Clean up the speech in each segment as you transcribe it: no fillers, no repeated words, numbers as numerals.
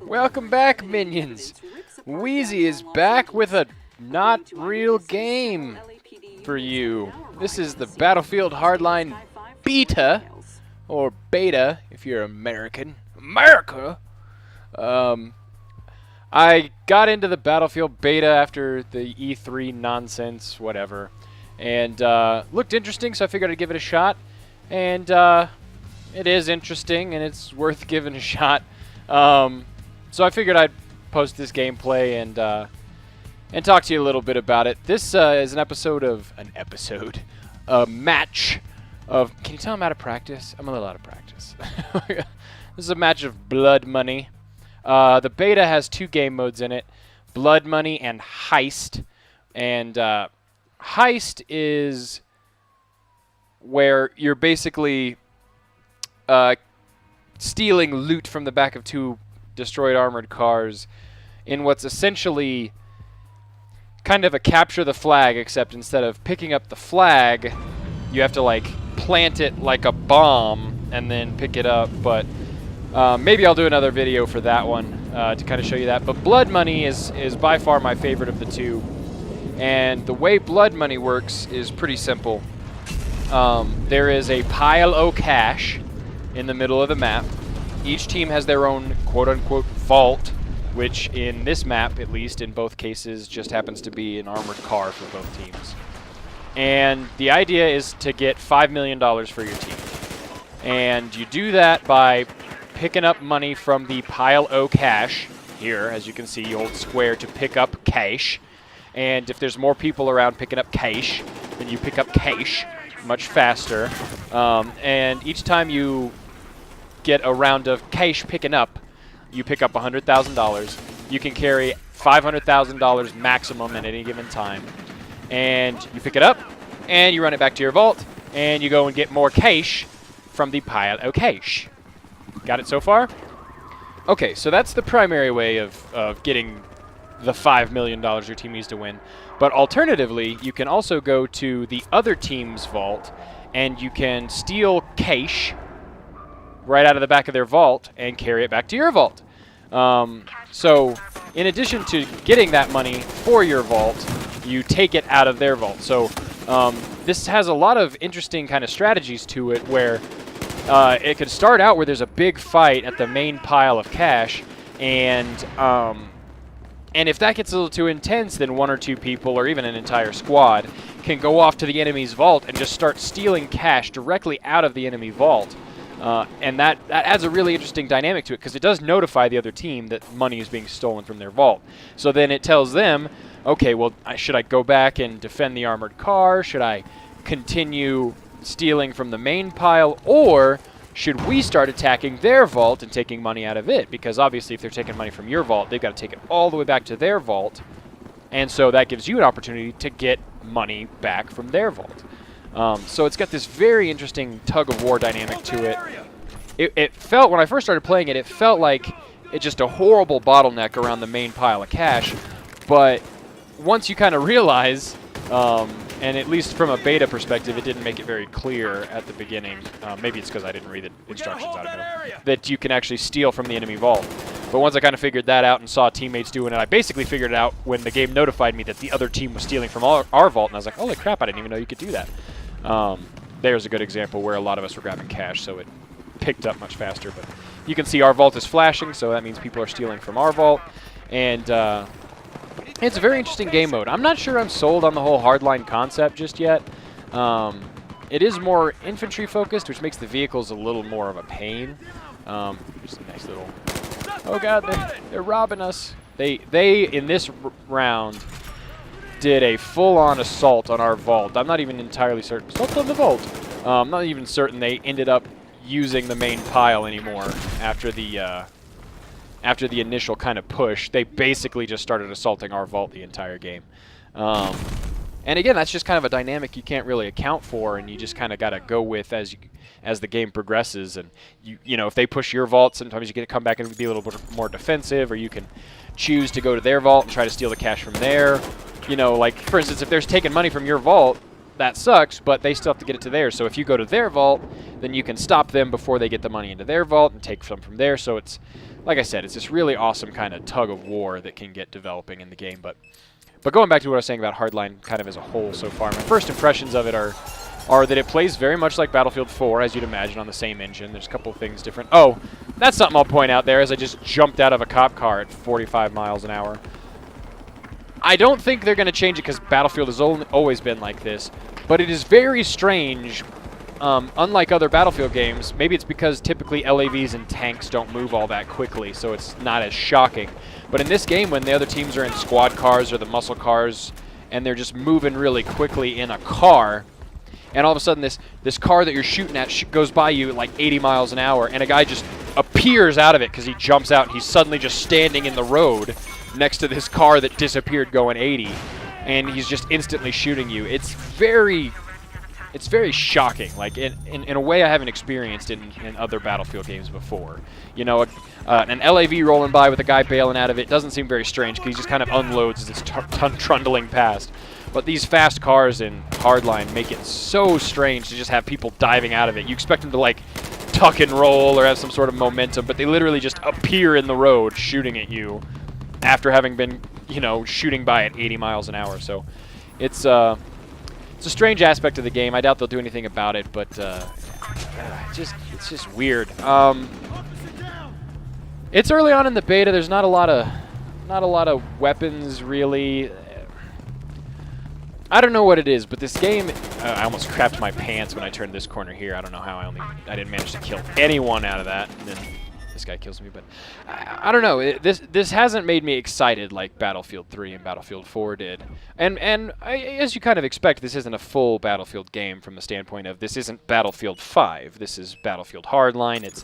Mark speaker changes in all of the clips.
Speaker 1: Welcome back, minions. Wheezy is back with a not real game for you. This is the Battlefield Hardline beta, or beta if you're American. America! I got into the Battlefield beta after the E3 nonsense, whatever, and looked interesting, so I figured I'd give it a shot. And it is interesting, and it's worth giving a shot. So I figured I'd post this gameplay and talk to you a little bit about it. This is a match of. Can you tell I'm out of practice? I'm a little out of practice. This is a match of Blood Money. The beta has 2 game modes in it: Blood Money and Heist. And Heist is where you're basically stealing loot from the back of 2 destroyed armored cars in what's essentially kind of a capture the flag, except instead of picking up the flag, you have to like plant it like a bomb and then pick it up. But maybe I'll do another video for that one to kind of show you that. But Blood Money is by far my favorite of the 2. And the way Blood Money works is pretty simple. There is a pile of cash in the middle of the map. Each team has their own quote-unquote vault, which in this map, at least in both cases, just happens to be an armored car for both teams. And the idea is to get $5 million for your team. And you do that by picking up money from the pile o' cash. Here, as you can see, you hold square to pick up cash. And if there's more people around picking up cash, then you pick up cash much faster. And each time you get a round of cash picking up, you pick up $100,000. You can carry $500,000 maximum at any given time. And you pick it up, and you run it back to your vault, and you go and get more cash from the pile of cash. Got it so far? Okay, so that's the primary way of getting the $5 million your team needs to win. But alternatively, you can also go to the other team's vault, and you can steal cash right out of the back of their vault and carry it back to your vault. So in addition to getting that money for your vault, you take it out of their vault. So this has a lot of interesting kind of strategies to it, where it could start out where there's a big fight at the main pile of cash, and if that gets a little too intense, then 1 or 2 people, or even an entire squad, can go off to the enemy's vault and just start stealing cash directly out of the enemy vault. And that adds a really interesting dynamic to it, because it does notify the other team that money is being stolen from their vault. So then it tells them, okay, well, should I go back and defend the armored car? Should I continue stealing from the main pile? Or should we start attacking their vault and taking money out of it? Because obviously if they're taking money from your vault, they've got to take it all the way back to their vault. And so that gives you an opportunity to get money back from their vault. So it's got this very interesting tug-of-war dynamic to it. It felt, when I first started playing it, it felt like it's just a horrible bottleneck around the main pile of cash. But once you kind of realize, and at least from a beta perspective, it didn't make it very clear at the beginning. Maybe it's because I didn't read the instructions out of it, that you can actually steal from the enemy vault. But once I kind of figured that out and saw teammates doing it, I basically figured it out when the game notified me that the other team was stealing from our vault, and I was like, holy crap, I didn't even know you could do that. There's a good example where a lot of us were grabbing cash, so it picked up much faster. But you can see our vault is flashing, so that means people are stealing from our vault. And it's a very interesting game mode. I'm not sure I'm sold on the whole hardline concept just yet. It is more infantry focused, which makes the vehicles a little more of a pain. Just a nice little... Oh god, they're robbing us. They in this round did a full-on assault on our vault. I'm not even entirely certain. Assault on the vault. I'm not even certain they ended up using the main pile anymore after the initial kind of push. They basically just started assaulting our vault the entire game. And again, that's just kind of a dynamic you can't really account for, and you just kind of got to go with as the game progresses. And you know, if they push your vault, sometimes you get to come back and be a little bit more defensive, or you can choose to go to their vault and try to steal the cash from there. You know, like, for instance, if there's taking money from your vault, that sucks, but they still have to get it to theirs. So if you go to their vault, then you can stop them before they get the money into their vault and take some from there. So it's, like I said, it's this really awesome kind of tug of war that can get developing in the game. But going back to what I was saying about Hardline kind of as a whole so far, my first impressions of it are that it plays very much like Battlefield 4, as you'd imagine, on the same engine. There's a couple of things different. Oh, that's something I'll point out there as I just jumped out of a cop car at 45 miles an hour. I don't think they're going to change it because Battlefield has always been like this, but it is very strange. Unlike other Battlefield games, maybe it's because typically LAVs and tanks don't move all that quickly, so it's not as shocking. But in this game, when the other teams are in squad cars or the muscle cars, and they're just moving really quickly in a car, and all of a sudden this car that you're shooting at goes by you at like 80 miles an hour, and a guy just appears out of it because he jumps out, and he's suddenly just standing in the road next to this car that disappeared going 80, and he's just instantly shooting you. It's very shocking, like in a way I haven't experienced in other Battlefield games before. You know, an LAV rolling by with a guy bailing out of it doesn't seem very strange because he just kind of unloads as it's trundling past. But these fast cars in Hardline make it so strange to just have people diving out of it. You expect them to like tuck and roll or have some sort of momentum, but they literally just appear in the road shooting at you after having been, you know, shooting by at 80 miles an hour. So it's a strange aspect of the game. I doubt they'll do anything about it, but it's just weird. It's early on in the beta. There's not a lot of weapons really. I don't know what it is, but this game, I almost crapped my pants when I turned this corner here. I don't know how I didn't manage to kill anyone out of that. And then this guy kills me, but I don't know. This hasn't made me excited like Battlefield 3 and Battlefield 4 did. And as you kind of expect, this isn't a full Battlefield game from the standpoint of this isn't Battlefield 5. This is Battlefield Hardline. It's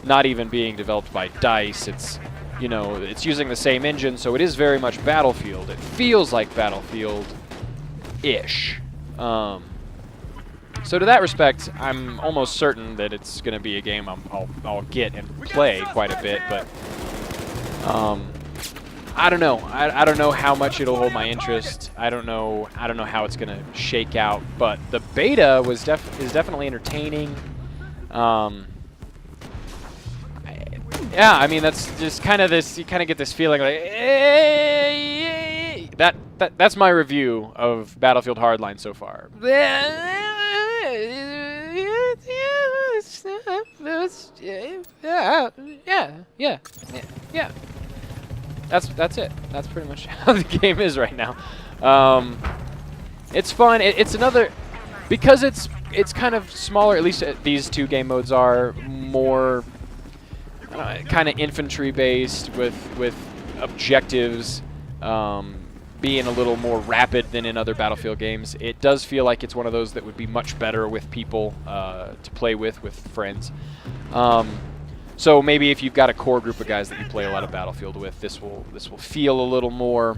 Speaker 1: not even being developed by DICE. It's, you know, it's using the same engine, so it is very much Battlefield. It feels like Battlefield-ish. So to that respect, I'm almost certain that it's going to be a game I'll get and play quite a bit, but I don't know. I don't know how much it'll hold my interest. I don't know how it's going to shake out, but the beta is definitely entertaining. Yeah, I mean that's just kind of this. You kind of get this feeling like that's my review of Battlefield Hardline so far. Yeah. That's it. That's pretty much how the game is right now. It's fun. It's another, because it's kind of smaller. At least these two game modes are more kind of infantry based with objectives. Being a little more rapid than in other Battlefield games. It does feel like it's one of those that would be much better with people to play with friends. So maybe if you've got a core group of guys that you play a lot of Battlefield with, this will feel a little more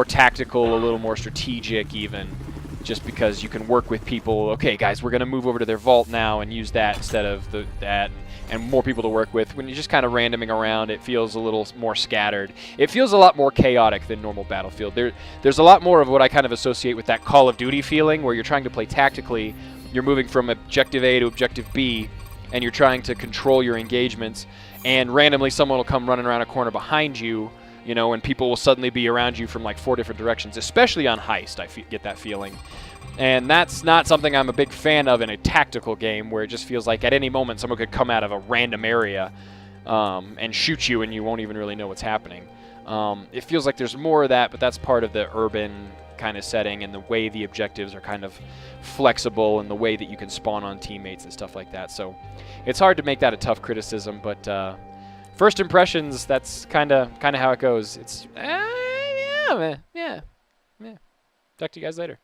Speaker 1: tactical, a little more strategic even, just because you can work with people. Okay, guys, we're going to move over to their vault now and use that instead of that. And more people to work with. When you're just kind of randoming around, it feels a little more scattered. It feels a lot more chaotic than normal Battlefield. There's a lot more of what I kind of associate with that Call of Duty feeling, where you're trying to play tactically. You're moving from Objective A to Objective B, and you're trying to control your engagements. And randomly, someone will come running around a corner behind you, you know, and people will suddenly be around you from like 4 different directions, especially on Heist. I get that feeling. And that's not something I'm a big fan of in a tactical game, where it just feels like at any moment someone could come out of a random area and shoot you and you won't even really know what's happening. It feels like there's more of that, but that's part of the urban kind of setting and the way the objectives are kind of flexible and the way that you can spawn on teammates and stuff like that. So it's hard to make that a tough criticism, but first impressions, that's kind of how it goes. It's, yeah. Talk to you guys later.